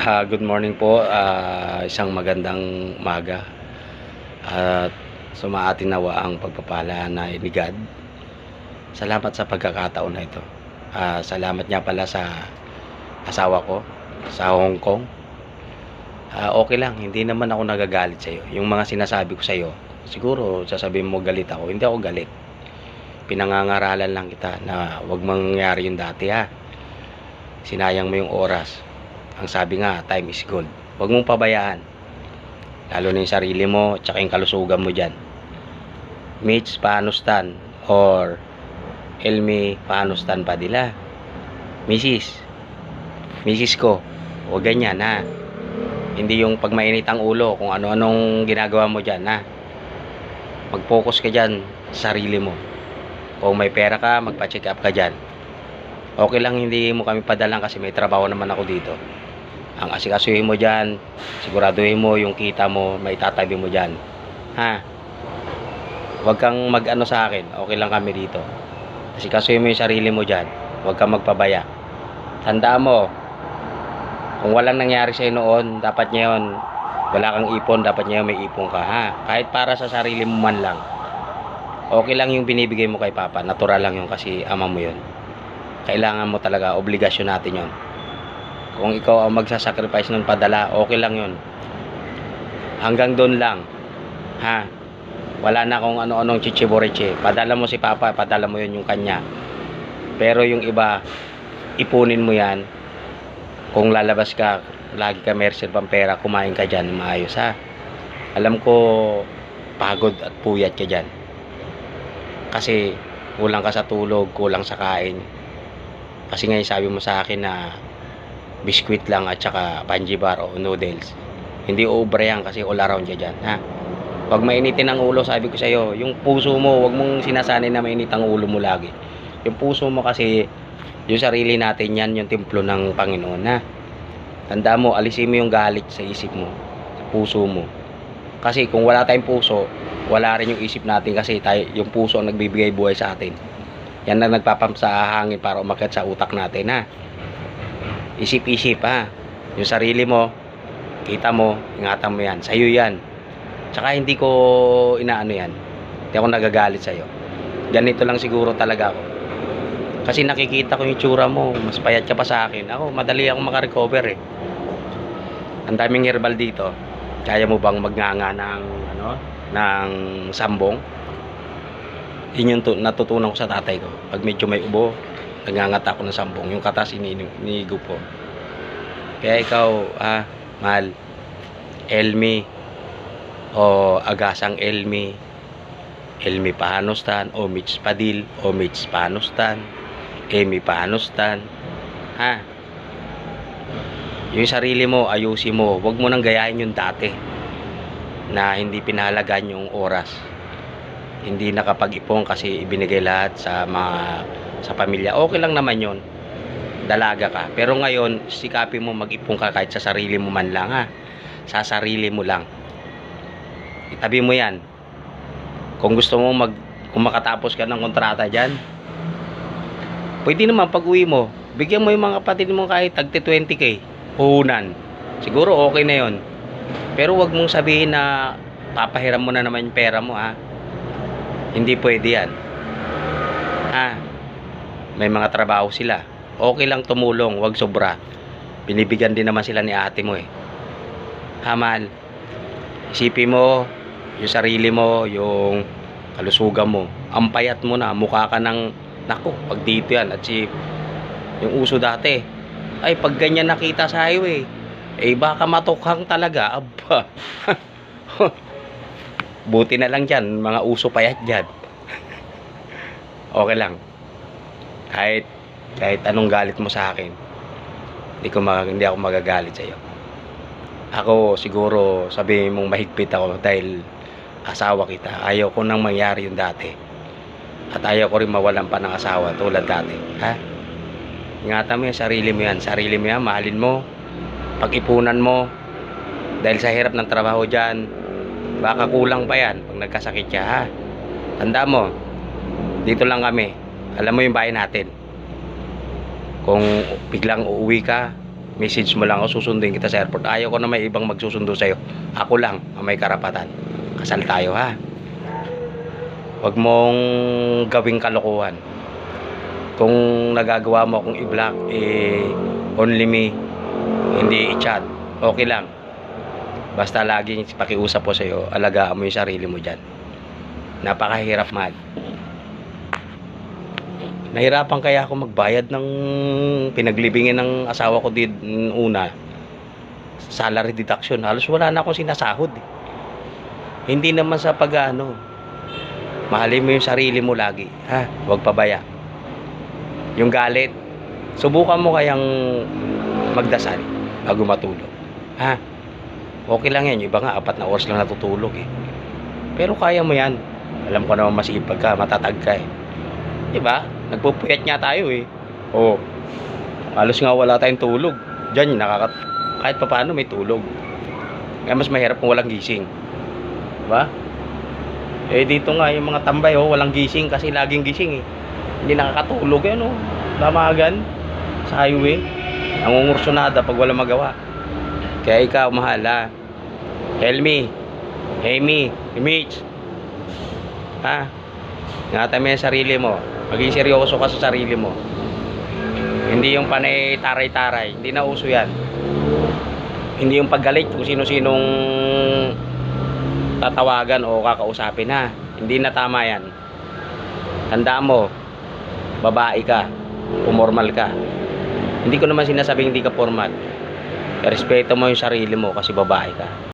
Good morning po. Isang magandang umaga at sumaating nawa ang pagpapala na ni God. Salamat sa pagkakataon na ito. Salamat nga pala sa asawa ko sa Hong Kong. Okay lang, hindi naman ako nagagalit sa iyo. Yung mga sinasabi ko sa iyo, siguro sasabihin mo galit ako. Hindi ako galit. Pinangangaralan lang kita na wag mangyari yung dati ha. Sinayang mo yung oras. Ang sabi nga, time is gold. Huwag mong pabayaan. Lalo na yung sarili mo, tsaka yung kalusugan mo dyan. Mitch Panustan or Elmi Panustan Padilla. Mrs. ko, huwag ganyan ha. Hindi yung pag mainit ang ulo, kung ano-anong ginagawa mo dyan ha. Mag-focus ka dyan sa sarili mo. Kung may pera ka, magpa-check up ka dyan. Okay lang hindi mo kami padalang kasi may trabaho naman ako dito. Ang asikasuhin mo dyan, siguraduhin mo yung kita mo, may tatabi mo dyan. Ha? Huwag kang mag-ano sa akin, okay lang kami dito. Asikasuhin mo yung sarili mo dyan, huwag kang magpabaya. Tandaan mo, kung walang nangyari sa'yo noon, dapat ngayon, wala kang ipon, dapat ngayon may ipon ka. Ha? Kahit para sa sarili mo man lang. Okay lang yung binibigay mo kay Papa, natural lang yun kasi ama mo yun. Kailangan mo talaga, obligasyon natin yon. Kung ikaw ang magsasacrifice ng padala, okay lang yon. Hanggang doon lang. Ha? Wala na kung ano-anong chichiboriche. Padala mo si Papa, padala mo yon yung kanya. Pero yung iba, ipunin mo yan. Kung lalabas ka, lagi ka may reserve pang pera, kumain ka dyan, maayos ha. Alam ko, pagod at puyat ka dyan. Kasi, kulang ka sa tulog, kulang sa kain. Kasi ngayon sabi mo sa akin na biskwit lang at saka panjibar o noodles. Hindi ubra yan kasi all around ka dyan. Ha? Pag mainitin ang ulo, sabi ko sa iyo, yung puso mo, wag mong sinasanay na mainit ang ulo mo lagi. Yung puso mo kasi, yung sarili natin yan, yung templo ng Panginoon. Ha? Tandaan mo, alisin mo yung galit sa isip mo, sa puso mo. Kasi kung wala tayong puso, wala rin yung isip natin kasi tayo, yung puso ang nagbibigay buhay sa atin. Yan na nagpapump sa hangin para umakyat sa utak natin ha. Isip-isip ha. Yung sarili mo, kita mo, ingatan mo yan. Sa'yo yan. Tsaka hindi ko inaano yan. Hindi ako nagagalit sa'yo. Ganito lang siguro talaga ako. Kasi nakikita ko yung tsura mo. Mas payat ka pa sa akin. Ako, madali akong makarecover eh. Ang daming herbal dito. Kaya mo bang magnganga ng, ng sambong? Yun yung natutunan ko sa tatay ko. Pag medyo may ubo, nagngangata ako ng sambong. Yung katas iniigo po. Kaya ikaw, mahal, Elmi, o Agasang Elmi, Elmi Panustan, o Mitch Padil, o Mitch Panustan, Emi Panustan, ha? Yung sarili mo, ayusin mo. Huwag mo nang gayahin yung dati na hindi pinahalagan yung oras. Hindi nakapag-ipon kasi ibinigay lahat sa pamilya. Okay lang naman yon. Dalaga ka. Pero ngayon, sikapin mo mag-ipon ka kahit sa sarili mo man lang ha. Sa sarili mo lang. Itabi mo yan. Kung gusto mo kung makatapos ka ng kontrata dyan, pwede naman pag-uwi mo, bigyan mo yung mga kapatid mo kahit tagti 20k. Puhunan. Siguro okay na yon. Pero wag mong sabihin na papahiram mo na naman yung pera mo ha. Hindi pwede yan. Ha? May mga trabaho sila. Okay lang tumulong, wag sobra. Binibigyan din naman sila ni ate mo eh. Ha, mahal? Isipin mo, yung sarili mo, yung kalusugan mo. Ang payat mo na, mukha ka ng, naku, pag dito yan. At yung uso dati, ay pag ganyan nakita sa highway, eh baka matukhang talaga. Aba. Buti na lang dyan, mga uso payat dyan. Okay lang. Kahit anong galit mo sa akin, hindi ako magagalit sa iyo. Ako siguro sabihin mong mahigpit ako dahil asawa kita. Ayaw ko nang mangyari yung dati. At ayaw ko rin mawalan pa ng asawa tulad dati. Ha? Ingatan mo yung sarili mo yan. Sarili mo yan, mahalin mo. Pag-ipunan mo. Dahil sa hirap ng trabaho dyan, baka kulang pa yan pag nagkasakit siya ha. Tanda mo, dito lang kami. Alam mo yung bahay natin. Kung biglang uuwi ka, message mo lang ako, susunduin kita sa airport. Ayaw ko na may ibang magsusundo sa'yo. Ako lang ang may karapatan. Kasal tayo, ha? Huwag mong gawing kalokohan. Kung nagagawa mo akong i-block, only me, hindi i-chat, okay lang. Basta laging pakiusap ko sa'yo, alagaan mo yung sarili mo dyan. Napakahirap, mahal. Nahirapan kaya ako magbayad ng pinaglibingin ng asawa ko una. Salary deduction. Halos wala na akong sinasahod. Hindi naman sa mahalin mo yung sarili mo lagi. Ha? Huwag pabaya. Yung galit, subukan mo kayang magdasal bago matulog. Ha? Okay lang yan. Yung iba nga, 4 na oras lang natutulog eh. Pero kaya mo yan. Alam ko naman masipag ka, matatag ka eh. Diba? Nagpupuyat nga tayo eh. Oo. Halos nga wala tayong tulog. Diyan, kahit pa paano may tulog. Kaya mas mahirap kung walang gising. Diba? Eh dito nga yung mga tambay walang gising kasi laging gising eh. Hindi nakakatulog eh Damagan sa highway. Nangungursonada pag walang magawa. Kaya ikaw, mahal ha. Helmi. Hemi. Mitch. Ha? Ingatan mo yung sarili mo. Maging seryoso ka sa sarili mo. Hindi yung panay taray-taray. Hindi na uso yan. Hindi yung paggalit kung sino-sinong tatawagan o kakausapin ha. Hindi na tama yan. Tandaan mo, babae ka, formal ka. Hindi ko naman sinasabing hindi ka formal. Respeto mo yung sarili mo kasi babae ka.